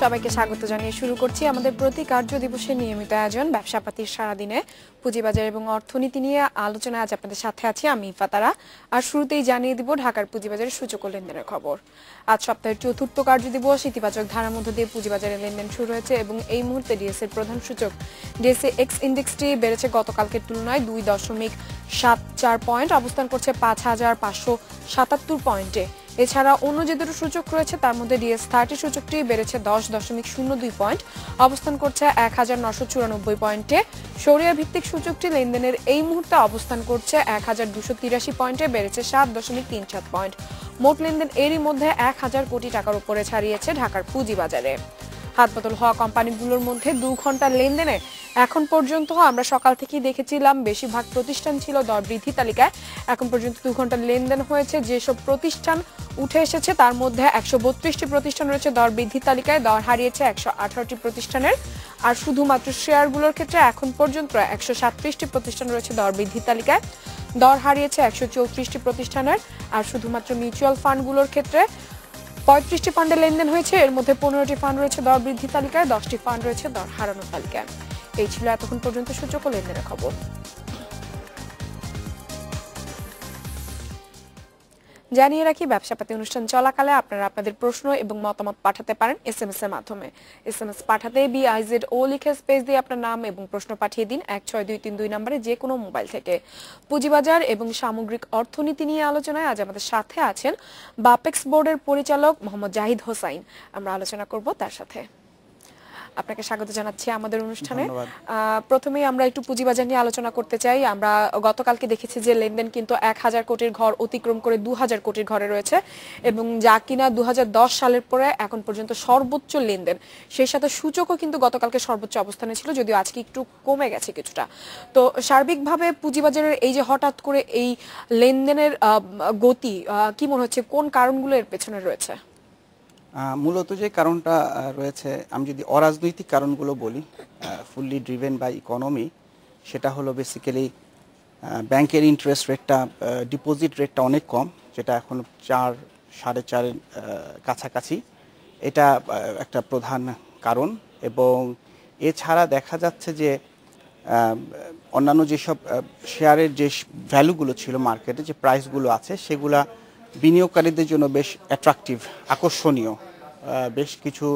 সবাইকে স্বাগত জানিয়ে শুরু করছি আমাদের প্রতি কার্য দিবসের নিয়মিত আয়োজন ব্যবসাপাতির সারাদিনে পুঁজিবাজার এবং অর্থনীতি নিয়ে আলোচনায় আজ আপনাদের সাথে আছি আমি ইফাতারা। আর শুরুতেই জানিয়ে দিব ঢাকার পুঁজিবাজারের সূচক ও লেনদেনের খবর। আজ সপ্তাহের চতুর্থ কার্য দিবস, ইতিবাচক ধারার মধ্য দিয়ে পুঁজিবাজারের লেনদেন শুরু হয়েছে এবং এই মুহূর্তে ডিএসএ এর প্রধান সূচক ডিএসএ এক্স ইন্ডেক্সটি বেড়েছে গতকালকের তুলনায় 2.74 পয়েন্ট, অবস্থান করছে 5,577 পয়েন্টে। এছাড়া অন্য যে দুটো সূচক রয়েছে তার মধ্যে ডিএস30 সূচকটি বেড়েছে 10.02 পয়েন্ট, অবস্থান করছে 1,994 পয়েন্টে। সৌরিয়া ভিত্তিক সূচকটি লেনদেনের এই মুহূর্তে অবস্থান করছে 1,283 পয়েন্টে, বেড়েছে 7.37 পয়েন্ট। মোট লেনদেন এরই মধ্যে 1,000 কোটি টাকার উপরে ছাড়িয়েছে ঢাকার পুঁজিবাজারে। হাতবদল হওয়া কোম্পানিগুলোর মধ্যে 2 ঘন্টার লেনদেনে এখন পর্যন্ত আমরা সকাল থেকেই দেখেছিলাম বেশিরভাগ প্রতিষ্ঠান ছিল দর বৃদ্ধি তালিকায়। এখন পর্যন্ত 2 ঘন্টার লেনদেন হয়েছে যেসব প্রতিষ্ঠান উঠে এসেছে তার মধ্যে 132টি প্রতিষ্ঠান রয়েছে দর বৃদ্ধি তালিকায়, দর হারিয়েছে 118টি প্রতিষ্ঠানের। আর শুধুমাত্র শেয়ারগুলোর ক্ষেত্রে এখন পর্যন্ত 137টি প্রতিষ্ঠান রয়েছে দর বৃদ্ধি তালিকায়, দর হারিয়েছে 134টি প্রতিষ্ঠানের। আর শুধুমাত্র মিউচুয়াল ফান্ডগুলোর ক্ষেত্রে 35টি ফান্ডে লেনদেন হয়েছে, এর মধ্যে 15টি ফান্ড রয়েছে দর বৃদ্ধি তালিকায়, 10টি ফান্ড রয়েছে দর হারানোর তালিকায়। এই ছিল এতক্ষণ পর্যন্ত সূচক ও লেনদেনের খবর। জানিয়ে রাখি, ব্যবসাপাতি অনুষ্ঠান চলাকালে আপনারা আপনাদের প্রশ্ন এবং মতামত পাঠাতে পারেন এসএমএস এর মাধ্যমে। এসএমএস পাঠাতে BIZO লিখে স্পেস দিয়ে আপনার নাম এবং প্রশ্ন পাঠিয়ে দিন 16232 নম্বরে যে কোনো মোবাইল থেকে। পুঁজিবাজার এবং সামগ্রিক অর্থনীতি নিয়ে আলোচনায় আজ আমাদের সাথে আছেন বাপেক্স বোর্ডের পরিচালক মোহাম্মদ জাহিদ হোসাইন। আমরা আলোচনা করব তার সাথে। আপনাকে স্বাগত জানাচ্ছি আমাদের অনুষ্ঠানে। প্রথমেই আমরা একটু পুঁজিবাজার নিয়ে আলোচনা করতে চাই। আমরা গতকালকে দেখেছি যে লেনদেন কিন্তু 1,000 কোটির ঘর অতিক্রম করে 2,000 কোটির ঘরে রয়েছে এবং যা কিনা 2010 সালের পরে এখন পর্যন্ত সর্বোচ্চ লেনদেন। সেই সাথে সূচকও কিন্তু গতকালকে সর্বোচ্চ অবস্থানে ছিল, যদিও আজকে একটু কমে গেছে কিছুটা। তো সার্বিকভাবে পুঁজিবাজারের এই যে হঠাৎ করে এই লেনদেনের গতি, কি মনে হচ্ছে কোন কারণগুলো এর পেছনে রয়েছে? মূলত যে কারণটা রয়েছে, আমি যদি অরাজনৈতিক কারণগুলো বলি, ফুললি ড্রিভেন বাই ইকোনমি, সেটা হলো বেসিক্যালি ব্যাংকের ইন্টারেস্ট রেটটা, ডিপোজিট রেটটা অনেক কম, যেটা এখন 4-4.5 কাছাকাছি। এটা একটা প্রধান কারণ। এবং এছাড়া দেখা যাচ্ছে যে অন্যান্য যেসব শেয়ারের যে ভ্যালুগুলো ছিল মার্কেটে, যে প্রাইসগুলো আছে, সেগুলা বিনিয়োগকারীদের জন্য বেশ অ্যাট্রাকটিভ, আকর্ষণীয়। বেশ কিছু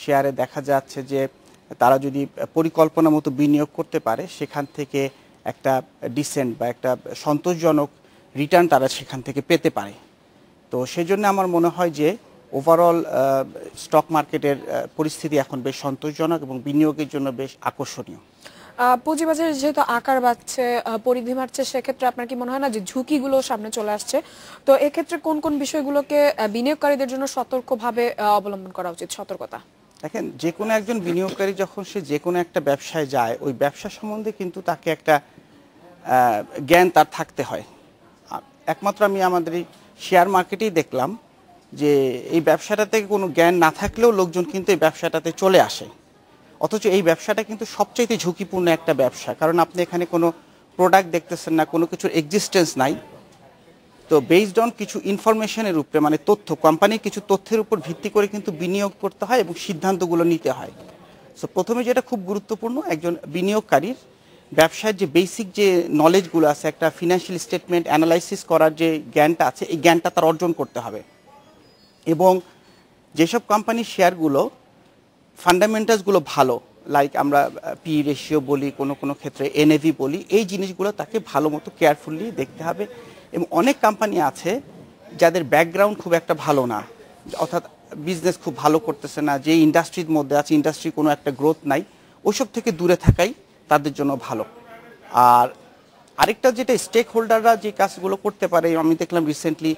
শেয়ারে দেখা যাচ্ছে যে তারা যদি পরিকল্পনা মতো বিনিয়োগ করতে পারে, সেখান থেকে একটা ডিসেন্ট বা একটা সন্তোষজনক রিটার্ন তারা সেখান থেকে পেতে পারে। তো সেই জন্য আমার মনে হয় যে ওভারঅল স্টক মার্কেটের পরিস্থিতি এখন বেশ সন্তোষজনক এবং বিনিয়োগের জন্য বেশ আকর্ষণীয়। পুঁজিবাজারে যেহেতু আকার বাড়ছে, পরিধি বাড়ছে, সেক্ষেত্রে আপনার কি মনে হয় না যে ঝুঁকিগুলো সামনে চলে আসছে? তো এক্ষেত্রে কোন কোন বিষয়গুলোকে বিনিয়োগকারীদের জন্য সতর্কভাবে অবলম্বন করা উচিত, সতর্কতা? দেখেন, যে কোনো একজন বিনিয়োগকারী যখন সে যে কোনো একটা ব্যবসায় যায়, ওই ব্যবসা সম্বন্ধে কিন্তু তাকে একটা জ্ঞান তার থাকতে হয়। একমাত্র আমি আমাদের এই শেয়ার মার্কেটেই দেখলাম যে এই ব্যবসাটাতে কোনো জ্ঞান না থাকলেও লোকজন কিন্তু এই ব্যবসাটাতে চলে আসে। অথচ এই ব্যবসাটা কিন্তু সবচাইতে ঝুঁকিপূর্ণ একটা ব্যবসা, কারণ আপনি এখানে কোনো প্রোডাক্ট দেখতেছেন না, কোনো কিছুর এক্সিস্টেন্স নাই। তো বেসড অন কিছু ইনফরমেশনের উপরে, মানে তথ্য, কোম্পানির কিছু তথ্যের উপর ভিত্তি করে কিন্তু বিনিয়োগ করতে হয় এবং সিদ্ধান্তগুলো নিতে হয়। সো প্রথমে যেটা খুব গুরুত্বপূর্ণ, একজন বিনিয়োগকারীর ব্যবসার যে বেসিক যে নলেজগুলো আছে, একটা ফিনান্সিয়াল স্টেটমেন্ট অ্যানালাইসিস করার যে জ্ঞানটা আছে, এই জ্ঞানটা তার অর্জন করতে হবে। এবং যেসব কোম্পানির শেয়ারগুলো ফান্ডামেন্টালসগুলো ভালো, লাইক আমরা পি রেশিও বলি, কোনো কোনো ক্ষেত্রে NAV বলি, এই জিনিসগুলো তাকে ভালো মতো কেয়ারফুলি দেখতে হবে। এবং অনেক কোম্পানি আছে যাদের ব্যাকগ্রাউন্ড খুব একটা ভালো না, অর্থাৎ বিজনেস খুব ভালো করতেছে না, যে ইন্ডাস্ট্রির মধ্যে আছে, ইন্ডাস্ট্রির কোনো একটা গ্রোথ নাই, ওইসব থেকে দূরে থাকাই তাদের জন্য ভালো। আর আরেকটা যেটা স্টেক হোল্ডাররা যে কাজগুলো করতে পারে, আমি দেখলাম recently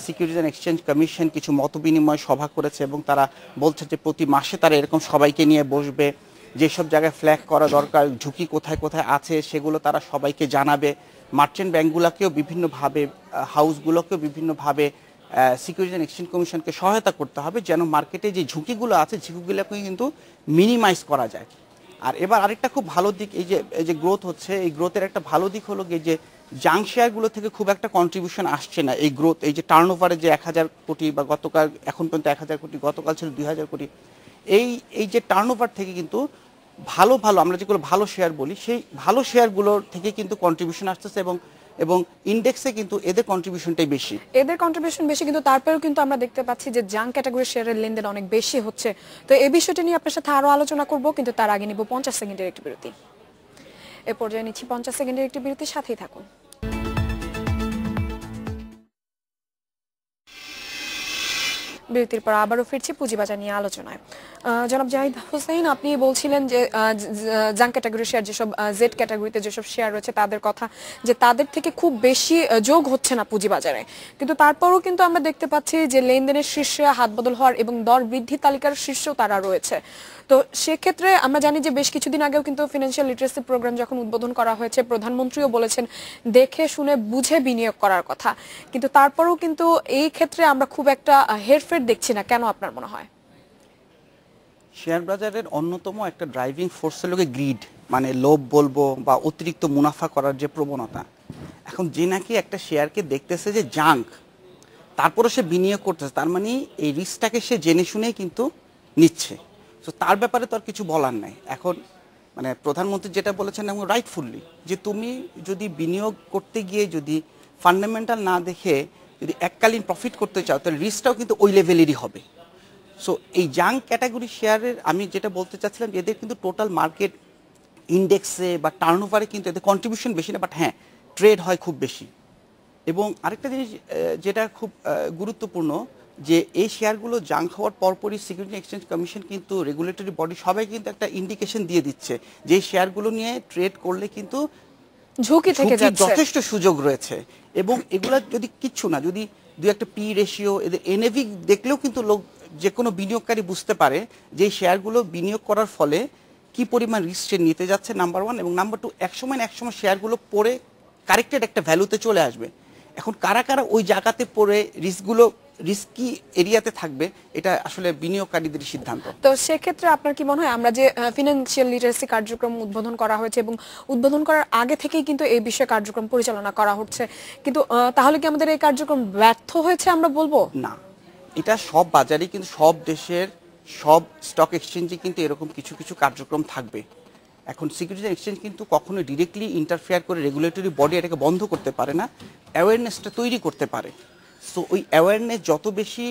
securities and exchange commission কিছু মতবিনিময় সভা করেছে এবং তারা বলছে যে প্রতি মাসে তারা এরকম সবাইকে নিয়ে বসবে, যেসব জায়গায় ফ্ল্যাগ করা দরকার, ঝুঁকি কোথায় কোথায় আছে, সেগুলো তারা সবাইকে জানাবে। মার্চেন্ট ব্যাংকগুলোকেও বিভিন্নভাবে, হাউসগুলোকেও বিভিন্নভাবে সিকিউরিটিজ অ্যান্ড এক্সচেঞ্জ কমিশনকে সহায়তা করতে হবে, যেন মার্কেটে যে ঝুঁকিগুলো আছে, ঝুঁকিগুলোকে কিন্তু মিনিমাইজ করা যায়। আর এবার আরেকটা খুব ভালো দিক, এই যে গ্রোথ হচ্ছে, এই গ্রোথের একটা ভালো দিক হলো যে জাঙ্ক শেয়ারগুলো থেকে খুব একটা কন্ট্রিবিউশন আসছে না এই গ্রোথ। এই যে টার্নওভারে যে 1,000 কোটি বা গতকাল এখন পর্যন্ত 1,000 কোটি, গতকাল ছিল 2,000 কোটি, এই এই যে টার্নওভার থেকে কিন্তু ভালো ভালো আমরা যেগুলো ভালো শেয়ার বলি সেই ভালো শেয়ারগুলোর থেকে কিন্তু কন্ট্রিবিউশন আসতেছে এবং এবং ইন্ডেক্সে কিন্তু এদের কন্ট্রিবিউশনটাই বেশি। এদের কন্ট্রিবিউশন বেশি, কিন্তু তারপরেও কিন্তু আমরা দেখতে পাচ্ছি যে জাঙ্ক ক্যাটাগরির শেয়ারের লেনদেন অনেক বেশি হচ্ছে। তো এই বিষয়টি নিয়ে আপনার সাথে আরো আলোচনা করব, কিন্তু তার আগে নিব 50 সেকেন্ডের একটি বিরতি। এ পর্যায়ে নিচ্ছি 50 সেকেন্ডের একটি বিরতি, সাথেই থাকুন। বিরতির পর আবারও ফিরছি পুঁজিবাজার নিয়ে আলোচনায়। জনাব জাহিদ হোসেন, আপনি বলছিলেন যে জাঙ্ক ক্যাটাগরির শেয়ার, যেসব জেড ক্যাটাগরিতে যেসব শেয়ার রয়েছে তাদের কথা, যে তাদের থেকে খুব বেশি যোগ হচ্ছে না পুঁজিবাজারে, কিন্তু তারপরও কিন্তু আমরা দেখতে পাচ্ছি যে লেনদেনের শীর্ষে হাত বদল হওয়ার এবং দর বৃদ্ধি তালিকার শীর্ষেও তারা রয়েছে। তো সেক্ষেত্রে আমরা জানি যে বেশ কিছুদিন আগেও কিন্তু ফিনান্সিয়াল লিটারেসি প্রোগ্রাম যখন উদ্বোধন করা হয়েছে, প্রধানমন্ত্রীও বলেছেন দেখে শুনে বুঝে বিনিয়োগ করার কথা, কিন্তু তারপরেও কিন্তু এই ক্ষেত্রে আমরা খুব একটা হেরফের দেখছি না। কেন আপনার মনে হয়? শেয়ার বাজারের অন্যতম একটা ড্রাইভিং ফোর্স হলো গ্রিড, মানে লোভ বলবো বা অতিরিক্ত মুনাফা করার যে প্রবণতা। এখন যে নাকি একটা শেয়ারকে দেখতেছে যে জাঙ্ক, তারপরে সে বিনিয়োগ করতেছে, তার মানে এই রিস্কটাকে সে জেনে শুনেই কিন্তু নিচ্ছে। তো তার ব্যাপারে তো আর কিছু বলার নাই। এখন মানে প্রধানমন্ত্রী যেটা বলেছেন এবং রাইটফুল্লি, যে তুমি যদি বিনিয়োগ করতে গিয়ে যদি ফান্ডামেন্টাল না দেখে যদি এককালীন প্রফিট করতে চাও, তাহলে রিস্কটাও কিন্তু ওই লেভেলেরই হবে। সো এই জাঙ্ক ক্যাটাগরি শেয়ারের আমি যেটা বলতে চাচ্ছিলাম যে এদের কিন্তু টোটাল মার্কেট ইন্ডেক্সে বা টার্নওভারে কিন্তু এদের কন্ট্রিবিউশন বেশি না, বাট হ্যাঁ ট্রেড হয় খুব বেশি। এবং আরেকটা জিনিস যেটা খুব গুরুত্বপূর্ণ, যে এই শেয়ারগুলো জাঙ্ক হওয়ার পরপরই সিকিউরিটি এক্সচেঞ্জ কমিশন কিন্তু রেগুলেটরি বডি সবাই কিন্তু একটা ইন্ডিকেশন দিয়ে দিচ্ছে যে এই শেয়ারগুলো নিয়ে ট্রেড করলে কিন্তু ঝুঁকি থেকে যাচ্ছে, যথেষ্ট সুযোগ রয়েছে। এবং এগুলা যদি কিচ্ছু না, যদি দুই একটা পি রেশিও, এদের এনএভি দেখলেও কিন্তু লোক যে কোনো বিনিয়োগকারী বুঝতে পারে যে এই শেয়ারগুলো বিনিয়োগ করার ফলে কি পরিমাণ রিস্ক সে নিতে যাচ্ছে, নাম্বার ওয়ান। এবং নাম্বার টু, একসময় শেয়ারগুলো পরে কারেক্টেড একটা ভ্যালুতে চলে আসবে। এখন কারা কারা ওই জায়গাতে পড়ে রিস্কি এরিয়াতে থাকবে, এটা আসলে বিনিয়োগকারীদের সিদ্ধান্ত। তো সেক্ষেত্রে আপনার কি মনে হয়, আমরা যে ফিনান্সিয়াল লিটারেসি কার্যক্রম উদ্বোধন করা হয়েছে এবং উদ্বোধন করার আগে থেকেই কিন্তু এই বিষয়ে কার্যক্রম পরিচালনা করা হচ্ছে, কিন্তু তাহলে কি আমাদের এই কার্যক্রম ব্যর্থ হয়েছে আমরা বলবো? না, এটা সব বাজারে কিন্তু সব দেশের সব স্টক এক্সচেঞ্জে কিন্তু এরকম কিছু কিছু কার্যক্রম থাকবে। এখন সিকিউরিটি এক্সচেঞ্জ কিন্তু কখনো ডিরেক্টলি ইন্টারফেয়ার করে রেগুলেটরি বডি এটাকে বন্ধ করতে পারে না, অ্যাওয়ারনেসটা তৈরি করতে পারে। সো ওই অ্যাওয়ারনেস যত বেশি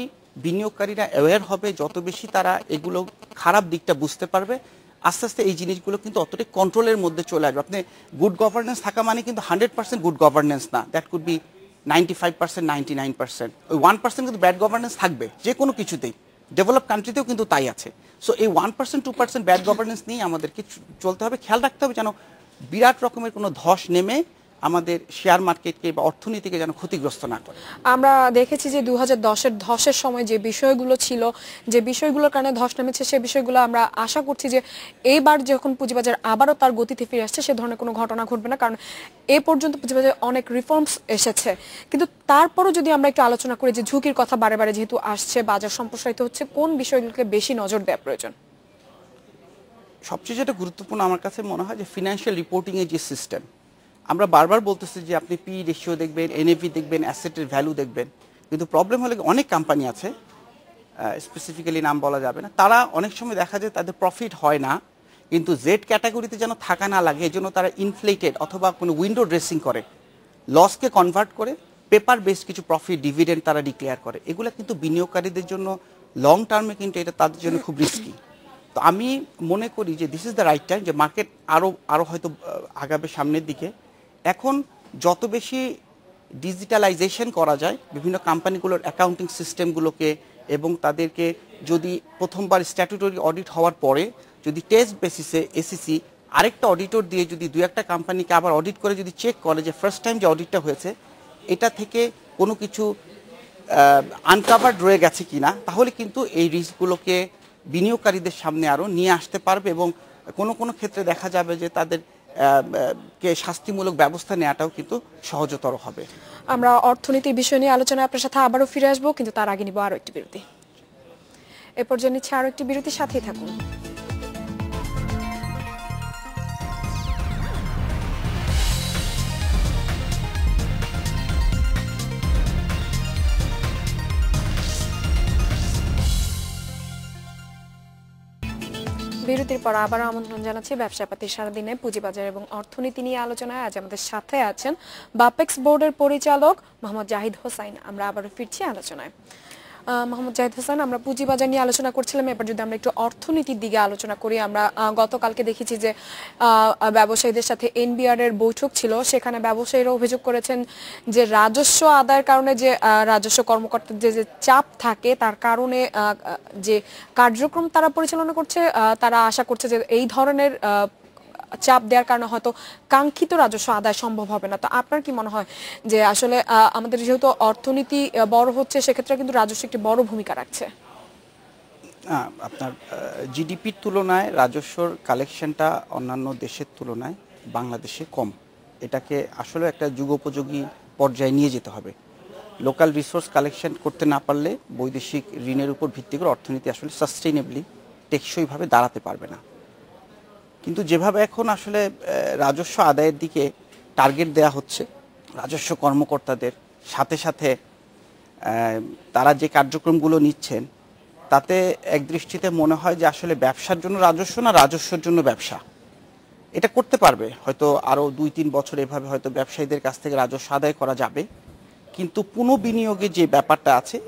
বিনিয়োগকারীরা অ্যাওয়্যার হবে, যত বেশি তারা এগুলো খারাপ দিকটা বুঝতে পারবে, আস্তে আস্তে এই জিনিসগুলো কিন্তু অতটাই কন্ট্রোলের মধ্যে চলে আসবে। আপনি গুড গভর্নেন্স থাকা মানে কিন্তু 100% গুড গভর্নেন্স না, দ্যাট কুড বি 95%, 99%। ওই 1% কিন্তু ব্যাড গভর্নেন্স থাকবে যে কোনো কিছুতেই, ডেভেলপ কান্ট্রিতেও কিন্তু তাই আছে। সো এই 1%, 2% ব্যাড গভর্নেন্স নিয়ে আমাদেরকে চলতে হবে, খেয়াল রাখতে হবে যেন বিরাট রকমের কোনো ধস নেমে আমাদের শেয়ার মার্কেটকে বা অর্থনীতিকে যেন ক্ষতিগ্রস্ত না করে। আমরা দেখেছি যে 2010-এর ধসের সময় যে বিষয়গুলো ছিল, যে বিষয়গুলোর কারণে ধস নেমেছে, সেই বিষয়গুলো আমরা আশা করছি যে এইবার যখন পুঁজিবাজার আবারও তার গতিতে ফিরে আসছে, সে ধরনের কোনো ঘটনা ঘটবে না, কারণ এ পর্যন্ত পুঁজিবাজারে অনেক রিফর্মস এসেছে। কিন্তু তারপরও যদি আমরা একটু আলোচনা করি যে ঝুঁকির কথা বারে বারে যেহেতু আসছে, বাজার সম্প্রসারিত হচ্ছে, কোন বিষয়গুলোকে বেশি নজর দেওয়া প্রয়োজন? সবচেয়ে যেটা গুরুত্বপূর্ণ আমার কাছে মনে হয় যে ফিনান্সিয়াল রিপোর্টিংয়ের যে সিস্টেম, আমরা বারবার বলতেছি যে আপনি পি রেশিও দেখবেন, এনএভি দেখবেন, অ্যাসেটের ভ্যালু দেখবেন, কিন্তু প্রবলেম হলে অনেক কোম্পানি আছে, স্পেসিফিক্যালি নাম বলা যাবে না, তারা অনেক সময় দেখা যায় তাদের প্রফিট হয় না, কিন্তু জেড ক্যাটাগরিতে যেন থাকা না লাগে এজন্য তারা ইনফ্লেটেড অথবা কোনো উইন্ডো ড্রেসিং করে, লসকে কনভার্ট করে পেপার বেস কিছু প্রফিট ডিভিডেন্ড তারা ডিক্লেয়ার করে। এগুলো কিন্তু বিনিয়োগকারীদের জন্য লং টার্মে কিন্তু এটা তাদের জন্য খুব রিস্কি। তো আমি মনে করি যে this is the right time, যে মার্কেট আরও হয়তো আগাবে সামনের দিকে। এখন যত বেশি ডিজিটালাইজেশন করা যায় বিভিন্ন কোম্পানিগুলোর অ্যাকাউন্টিং সিস্টেমগুলোকে, এবং তাদেরকে যদি প্রথমবার স্ট্যাটুটরি অডিট হওয়ার পরে যদি টেস্ট বেসিসে এসিসি আরেকটা অডিটর দিয়ে যদি দু একটা কোম্পানিকে আবার অডিট করে যদি চেক করে যে ফার্স্ট টাইম যে অডিটটা হয়েছে এটা থেকে কোনো কিছু আনকাভার্ড রয়ে গেছে কিনা, তাহলে কিন্তু এই রিস্কগুলোকে বিনিয়োগকারীদের সামনে আরও নিয়ে আসতে পারবে, এবং কোনো কোনো ক্ষেত্রে দেখা যাবে যে তাদের কে শাস্তিমূলক ব্যবস্থা নেওয়াটাও কিন্তু সহজতর হবে। আমরা অর্থনীতির বিষয় নিয়ে আলোচনায় আপনার সাথে আবারও ফিরে আসবো, কিন্তু তার আগে নিব আরো একটি বিরতি। এ পর্যায়ে নিচ্ছে আরো একটি বিরতির সাথেই থাকুন। বিরতির পর আবারও আমন্ত্রণ জানাচ্ছি ব্যবসাপাতি সারাদিনে পুঁজিবাজার এবং অর্থনীতি নিয়ে আলোচনায়। আজ আমাদের সাথে আছেন বাপেক্স বোর্ডের পরিচালক মোহাম্মদ জাহিদ হোসাইন। আমরা আবারও ফিরছি আলোচনায়। মোহাম্মদ জাহিদ হোসেন, আমরা পুঁজিবাজার নিয়ে আলোচনা করছিলাম, এবার যদি আমরা একটু অর্থনীতির দিকে আলোচনা করি। আমরা গতকালকে দেখেছি যে ব্যবসায়ীদের সাথে এনবিআর এর বৈঠক ছিল, সেখানে ব্যবসায়ীরা অভিযোগ করেছেন যে রাজস্ব আদায়ের কারণে যে রাজস্ব কর্মকর্তাদের যে চাপ থাকে তার কারণে যে কার্যক্রম তারা পরিচালনা করছে, তারা আশা করছে যে এই ধরনের চাপ দেওয়ার কারণে হয়তো কাঙ্ক্ষিত রাজস্ব আদায় সম্ভব হবে না। তো আপনার কি মনে হয় যে আসলে আমাদের যেহেতু অর্থনীতি বড় হচ্ছে, সেক্ষেত্রে কিন্তু রাজস্ব একটি বড় ভূমিকা রাখছে? আপনার জিডিপির তুলনায় রাজস্বর কালেকশনটা অন্যান্য দেশের তুলনায় বাংলাদেশে কম। এটাকে আসলে একটা যুগোপযোগী পর্যায়ে নিয়ে যেতে হবে। লোকাল রিসোর্স কালেকশন করতে না পারলে বৈদেশিক ঋণের উপর ভিত্তি করে অর্থনীতি আসলে সাস্টেইনেবলি টেকসইভাবে দাঁড়াতে পারবে না। কিন্তু যেভাবে এখন আসলে রাজস্ব আদায়ের দিকে টার্গেট দেয়া হচ্ছে রাজস্ব কর্মকর্তাদের, সাথে সাথে তারা যে কার্যক্রমগুলো নিচ্ছেন, তাতে এক দৃষ্টিতে মনে হয় যে আসলে ব্যবসার জন্য রাজস্ব না, রাজস্বের জন্য ব্যবসা। এটা করতে পারবে হয়তো আরও 2-3 বছর এভাবে হয়তো ব্যবসায়ীদের কাছ থেকে রাজস্ব আদায় করা যাবে, কিন্তু পুনঃবিনিয়োগে যে ব্যাপারটা আছে,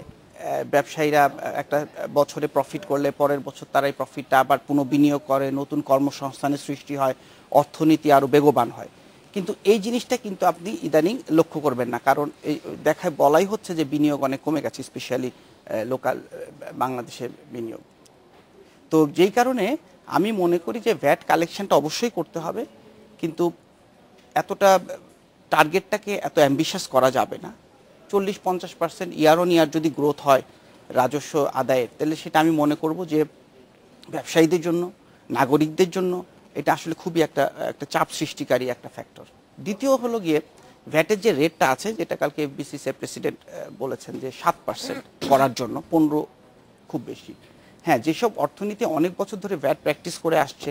ব্যবসায়ীরা একটা বছরে প্রফিট করলে পরের বছর তারা এই প্রফিটটা আবার পুনঃবিনিয়োগ করে, নতুন কর্মসংস্থানের সৃষ্টি হয়, অর্থনীতি আরও বেগবান হয়। কিন্তু এই জিনিসটা কিন্তু আপনি ইদানিং লক্ষ্য করবেন না, কারণ এই দেখায় বলাই হচ্ছে যে বিনিয়োগ অনেক কমে গেছে, স্পেশালি লোকাল বাংলাদেশের বিনিয়োগ। তো যেই কারণে আমি মনে করি যে ভ্যাট কালেকশনটা অবশ্যই করতে হবে, কিন্তু এতটা টার্গেটটাকে এত অ্যাম্বিশাস করা যাবে না। 40-50% ইয়ার অন ইয়ার যদি গ্রোথ হয় রাজস্ব আদায়ের, তাহলে সেটা আমি মনে করব যে ব্যবসায়ীদের জন্য, নাগরিকদের জন্য এটা আসলে খুবই একটা চাপ সৃষ্টিকারী একটা ফ্যাক্টর। দ্বিতীয় হলো গিয়ে ভ্যাটের যে রেটটা আছে, যেটা কালকে এফবিসিসিআই প্রেসিডেন্ট বলেছেন যে 7% করার জন্য, 15 খুব বেশি। হ্যাঁ, যেসব অর্থনীতি অনেক বছর ধরে ভ্যাট প্র্যাকটিস করে আসছে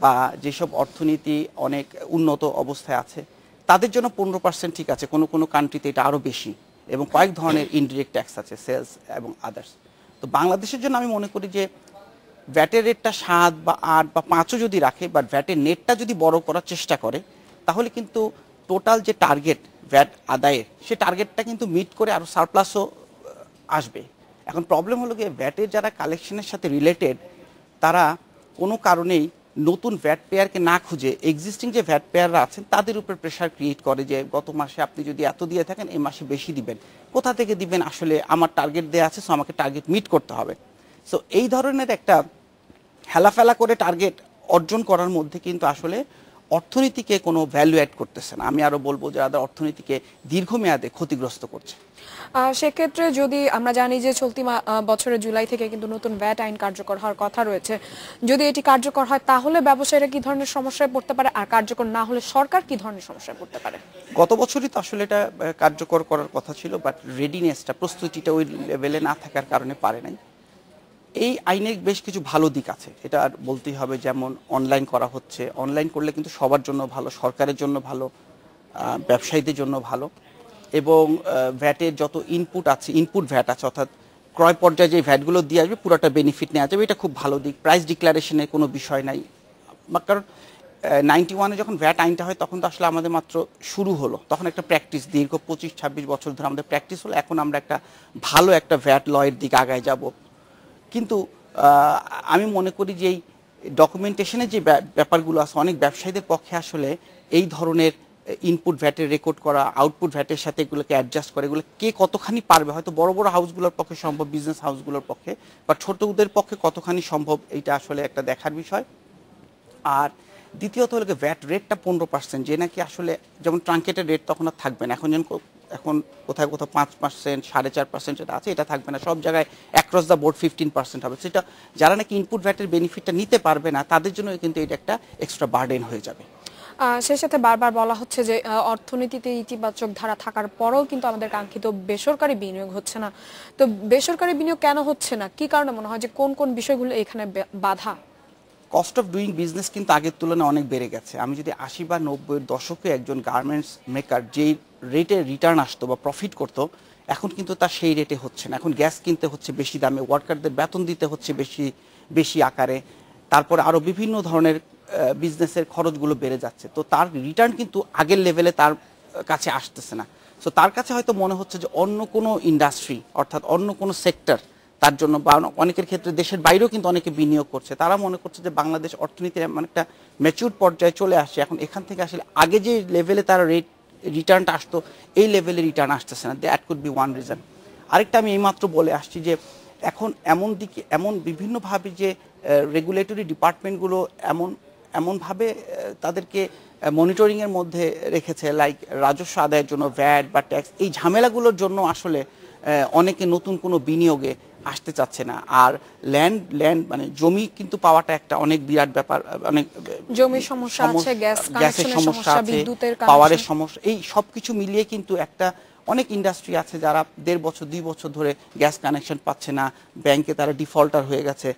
বা যেসব অর্থনীতি অনেক উন্নত অবস্থায় আছে, তাদের জন্য 15% ঠিক আছে। কোনো কোনো কান্ট্রিতে এটা আরও বেশি, এবং কয়েক ধরনের ইনডিরেক্ট ট্যাক্স আছে, সেলস এবং আদার্স। তো বাংলাদেশের জন্য আমি মনে করি যে ভ্যাটের রেটটা 7 বা 8 বা 5ও যদি রাখে, বাট ভ্যাটের নেটটা যদি বড় করার চেষ্টা করে, তাহলে কিন্তু টোটাল যে টার্গেট ভ্যাট আদায়ের, সে টার্গেটটা কিন্তু মিট করে আরও সারপ্লাসও আসবে। এখন প্রবলেম হলো গিয়ে ভ্যাটের যারা কালেকশনের সাথে রিলেটেড, তারা কোনো কারণেই নতুন ভ্যাট পেয়ারকে না খুঁজে এক্সিস্টিং যে ভ্যাট পেয়াররা আছেন তাদের উপর প্রেশার ক্রিয়েট করে যে গত মাসে আপনি যদি এত দিয়ে থাকেন, এই মাসে বেশি দিবেন। কোথা থেকে দিবেন? আসলে আমার টার্গেট দেওয়া আছে, সো আমাকে টার্গেট মিট করতে হবে। সো এই ধরনের একটা হেলাফেলা করে টার্গেট অর্জন করার মধ্যে কিন্তু আসলে অর্থনীতিকে কোনো ভ্যালু অ্যাড করতেছে না। আমি আরও বলবো যে অর্থনীতিকে দীর্ঘমেয়াদে ক্ষতিগ্রস্ত করছে। সেক্ষেত্রে যদি আমরা জানি যে চলতি বছরের জুলাই থেকে কিন্তু নতুন ভ্যাট আইন কার্যকর হওয়ার কথা রয়েছে, যদি এটি কার্যকর হয় তাহলে ব্যবসায়ীরা কি ধরনের সমস্যায় পড়তে পারে, আর কার্যকর না হলে সরকার কি ধরনের সমস্যায় পড়তে পারে? গত বছরই তো আসলে এটা কার্যকর করার কথা ছিল, বাট রেডিনেসটা, প্রস্তুতিটা ওই লেভেলে না থাকার কারণে পারে নাই। এই আইনের বেশ কিছু ভালো দিক আছে, এটা আর বলতেই হবে। যেমন অনলাইন করা হচ্ছে, অনলাইন করলে কিন্তু সবার জন্য ভালো, সরকারের জন্য ভালো, ব্যবসায়ীদের জন্য ভালো। এবং ভ্যাটের যত ইনপুট আছে, ইনপুট ভ্যাট আছে, অর্থাৎ ক্রয় পর্যায়ে যে ভ্যাটগুলো দিয়ে আসবে পুরোটা বেনিফিট নেওয়া যাবে, এটা খুব ভালো দিক। প্রাইস ডিক্লারেশনের কোনো বিষয় নাই, কারণ 91-এ যখন ভ্যাট আইনটা হয় তখন তো আসলে আমাদের মাত্র শুরু হলো, তখন একটা প্র্যাকটিস, দীর্ঘ 25-26 বছর ধরে আমাদের প্র্যাকটিস হলো। এখন আমরা একটা ভালো একটা ভ্যাট লয়ের দিকে আগায় যাব। কিন্তু আমি মনে করি যে এই ডকুমেন্টেশনের যে ব্যাপারগুলো আছে, অনেক ব্যবসায়ীদের পক্ষে আসলে এই ধরনের ইনপুট ভ্যাটের রেকর্ড করা, আউটপুট ভ্যাটের সাথে এগুলোকে অ্যাডজাস্ট করে, এগুলো কে কতখানি পারবে, হয়তো বড় বড় হাউসগুলোর পক্ষে সম্ভব, বিজনেস হাউসগুলোর পক্ষে, বা ছোটদের পক্ষে কতখানি সম্ভব, এইটা আসলে একটা দেখার বিষয়। আর দ্বিতীয়ত হলো ভ্যাট রেটটা 15%, যে নাকি আসলে যেমন ট্রাঙ্কেটের রেট তখন আর থাকবে না। এখন কোথাও 5%, 4.5% যেটা আছে, এটা থাকবে না। সব জায়গায় অ্যাক্রস দ্য বোর্ড 15% হবে। সেটা যারা নাকি ইনপুট ভ্যাটের বেনিফিটটা নিতে পারবে না, তাদের জন্য কিন্তু এটা একটা এক্সট্রা বার্ডেন হয়ে যাবে। সেই সাথে বারবার বলা হচ্ছে যে অর্থনীতিতে ইতিবাচক ধারা থাকার পরেও কিন্তু আমাদের কাঙ্ক্ষিত বেসরকারি বিনিয়োগ হচ্ছে না। তো বেসরকারি বিনিয়োগ কেন হচ্ছে না, কি কারণে মনে হয় যে কোন কোন বিষয়গুলো এখানে বাধা? কস্ট অফ ডুইং বিজনেস কিন্তু আগের তুলনায় অনেক বেড়ে গেছে। আমি যদি 80 বা 90-এর দশকে একজন গার্মেন্টস মেকার যেই রেটে রিটার্ন আসতো বা প্রফিট করতো, এখন কিন্তু তার সেই রেটে হচ্ছে না। এখন গ্যাস কিনতে হচ্ছে বেশি দামে, ওয়ার্কারদের বেতন দিতে হচ্ছে বেশি বেশি আকারে, তারপরে আরো বিভিন্ন ধরনের বিজনেসের খরচগুলো বেড়ে যাচ্ছে, তো তার রিটার্ন কিন্তু আগের লেভেলে তার কাছে আসতেছে না। সো তার কাছে হয়তো মনে হচ্ছে যে অন্য কোনো ইন্ডাস্ট্রি অর্থাৎ অন্য কোনো সেক্টর তার জন্য, বা অনেকের ক্ষেত্রে দেশের বাইরেও কিন্তু অনেকে বিনিয়োগ করছে, তারা মনে করছে যে বাংলাদেশ অর্থনীতির এমন একটা ম্যাচিউর পর্যায়ে চলে আসছে, এখন এখান থেকে আসলে আগে যে লেভেলে তার রিটার্নটা আসতো এই লেভেলে রিটার্ন আসতেছে না। That could be one reason. আরেকটা আমি এইমাত্র বলে আসছি যে এখন এমন বিভিন্নভাবে যে রেগুলেটরি ডিপার্টমেন্টগুলো এমনভাবে তাদেরকে মনিটরিংয়ের মধ্যে রেখেছে, লাইক রাজস্ব আদায়ের জন্য ভ্যাট বা ট্যাক্স, এই ঝামেলাগুলোর জন্য আসলে অনেকে নতুন কোনো বিনিয়োগে আসতে চাচ্ছে না। আর ল্যান্ড মানে জমি কিন্তু পাওয়াটা একটা অনেক বিরাট ব্যাপার, অনেক জমির সমস্যা আছে, গ্যাসের সমস্যা আছে, বিদ্যুতের পাওয়ারের সমস্যা, এই সব কিছু মিলিয়ে কিন্তু একটা অনেক ইন্ডাস্ট্রি আছে যারা 1.5 বছর 2 বছর ধরে গ্যাস কানেকশন পাচ্ছে না, ব্যাংকে তারা ডিফল্টার হয়ে গেছে।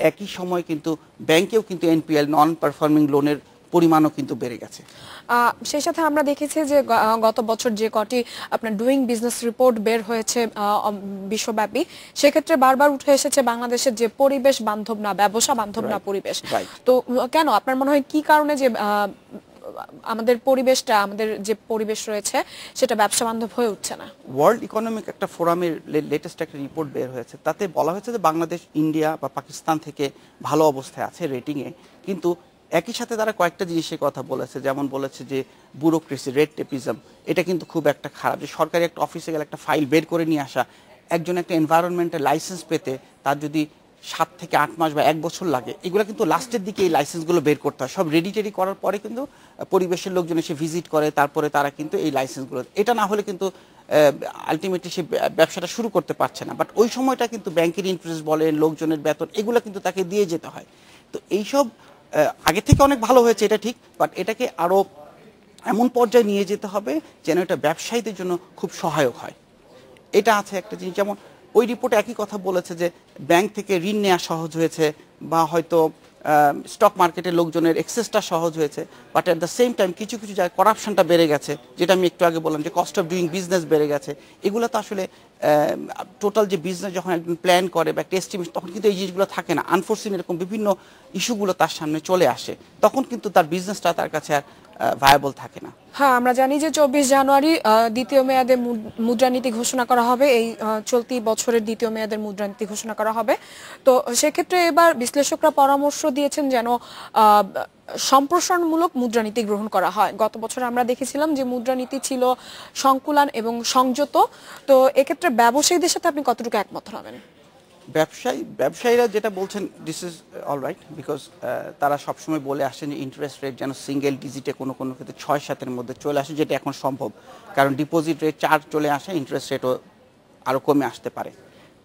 একই সময় কিন্তু ব্যাংকেও কিন্তু এনপিএল নন পারফর্মিং লোনের পরিমাণও কিন্তু বেড়ে গেছে। সেই সাথে আমরা দেখেছি যে গত বছর যে কটি আপনার ডুইং বিজনেস রিপোর্ট বের হয়েছে বিশ্বব্যাপী, সেক্ষেত্রে বারবার উঠে এসেছে বাংলাদেশের যে পরিবেশ বান্ধব না, ব্যবসা বান্ধব না পরিবেশ। তো কেন আপনার মনে হয় কি কারণে যে আমাদের পরিবেশটা, আমাদের যে পরিবেশ রয়েছে সেটা ব্যবসা বান্ধব হয়ে উঠছে না? ওয়ার্ল্ড ইকোনমিক একটা ফোরামের লেটেস্ট একটা রিপোর্ট বের হয়েছে, তাতে বলা হয়েছে যে বাংলাদেশ ইন্ডিয়া বা পাকিস্তান থেকে ভালো অবস্থায় আছে রেটিংয়ে, কিন্তু একই সাথে তারা কয়েকটা জিনিসের কথা বলেছে, যেমন বলেছে যে ব্যুরোক্রেসি, রেড টেপিজম, এটা কিন্তু খুব একটা খারাপ, যে সরকারি একটা অফিসে গেলে একটা ফাইল বের করে নিয়ে আসা, একজন একটা এনভায়রনমেন্টের লাইসেন্স পেতে তার যদি 7 থেকে 8 মাস বা 1 বছর লাগে, এগুলো কিন্তু লাস্টের দিকে এই লাইসেন্সগুলো বের করতে হয়, সব রেডি টেডি করার পরে কিন্তু পরিবেশের লোকজন এসে ভিজিট করে, তারপরে তারা কিন্তু এই লাইসেন্সগুলো, এটা না হলে কিন্তু আলটিমেটলি সে ব্যবসাটা শুরু করতে পারছে না। বাট ওই সময়টা কিন্তু ব্যাংকের ইন্টারেস্ট বলেন, লোকজনের বেতন, এগুলো কিন্তু তাকে দিয়ে যেতে হয়। তো এইসব আগে থেকে অনেক ভালো হয়েছে এটা ঠিক, বাট এটাকে আরো এমন পর্যায়ে নিয়ে যেতে হবে যেন এটা ব্যবসায়ীদের জন্য খুব সহায়ক হয়। এটা আছে একটা জিনিস, যেমন ওই রিপোর্টে একই কথা বলেছে যে ব্যাংক থেকে ঋণ নেওয়া সহজ হয়েছে, বা হয়তো স্টক মার্কেটের লোকজনের এক্সেসটা সহজ হয়েছে, but at the same time কিছু কিছু জায়গায় করাপশনটা বেড়ে গেছে, যেটা আমি একটু আগে বললাম যে কস্ট অফ ডুইং বিজনেস বেড়ে গেছে। এগুলো তো আসলে টোটাল যে বিজনেস যখন একজন প্ল্যান করে বা একটা এস্টিমেট, তখন কিন্তু এই জিনিসগুলো থাকে না, আনফোর্সিন এরকম বিভিন্ন ইস্যুগুলো তার সামনে চলে আসে, তখন কিন্তু তার বিজনেসটা তার কাছে আর ভায়াবল থাকে না। হ্যাঁ, আমরা জানি যে 24 জানুয়ারি দ্বিতীয় মেয়াদে মুদ্রানীতি ঘোষণা করা হবে, এই চলতি বছরের দ্বিতীয় মেয়াদের মুদ্রানীতি ঘোষণা করা হবে। তো সেক্ষেত্রে এবার বিশ্লেষকরা পরামর্শ দিয়েছেন যেন সম্প্রসারণমূলক মুদ্রানীতি গ্রহণ করা হয়। গত বছর আমরা দেখেছিলাম যে মুদ্রানীতি ছিল সংকুলান এবং সংযত। তো এক্ষেত্রে ব্যবসায়ীদের সাথে আপনি কতটুকু একমত হবেন? ব্যবসায়ীরা যেটা বলছেন, this is all right, because তারা সবসময় বলে আসছেন যে ইন্টারেস্ট রেট যেন সিঙ্গেল ডিজিটে কোনো কোনো ক্ষেত্রে 6-7-এর মধ্যে চলে আসে, যেটা এখন সম্ভব, কারণ ডিপোজিট রেট 4 চলে আসে, ইন্টারেস্ট রেটও আরও কমে আসতে পারে।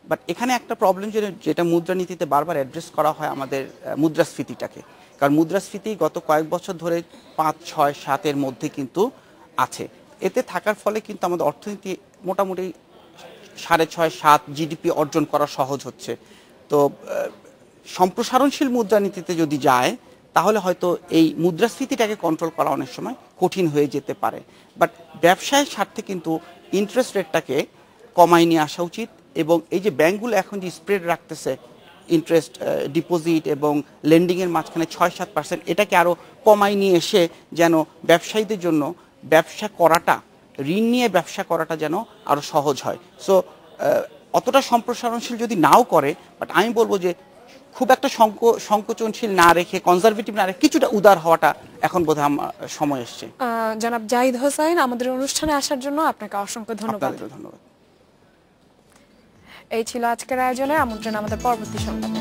বাট এখানে একটা প্রবলেম যেটা মুদ্রানীতিতে বারবার অ্যাড্রেস করা হয় আমাদের মুদ্রাস্ফীতিটাকে, কারণ মুদ্রাস্ফীতি গত কয়েক বছর ধরে 5, 6, 7-এর মধ্যে কিন্তু আছে। এতে থাকার ফলে কিন্তু আমাদের অর্থনীতি মোটামুটি 6.5, 7 জিডিপি অর্জন করা সহজ হচ্ছে। তো সম্প্রসারণশীল মুদ্রানীতিতে যদি যায় তাহলে হয়তো এই মুদ্রাস্ফীতিটাকে কন্ট্রোল করা অনেক সময় কঠিন হয়ে যেতে পারে। বাট ব্যবসায়ের স্বার্থে কিন্তু ইন্টারেস্ট রেটটাকে কমায় নিয়ে আসা উচিত, এবং এই যে ব্যাংকগুলো এখন যে স্প্রেড রাখতেছে ইন্টারেস্ট ডিপোজিট এবং লেন্ডিংয়ের মাঝখানে 6-7%, এটাকে আরও কমায় নিয়ে এসে যেন ব্যবসায়ীদের জন্য ব্যবসা করাটা, ঋণ নিয়ে ব্যবসা করাটা যেন আরো সহজ হয়। সো অতটা সম্প্রসারণশীল যদি নাও করে, বাট আমি বলবো যে খুব একটা সংকোচনশীল না রেখে, কনজারভেটিভ না রেখে কিছুটা উদার হওয়াটা এখন বোধহয় সময় এসছে। জনাব জাহিদ হোসাইন, আমাদের অনুষ্ঠানে আসার জন্য আপনাকে অসংখ্য ধন্যবাদ। ধন্যবাদ। এই ছিল আজকের আয়োজনে আমন্ত্রণ আমাদের পরবর্তী সংবাদে।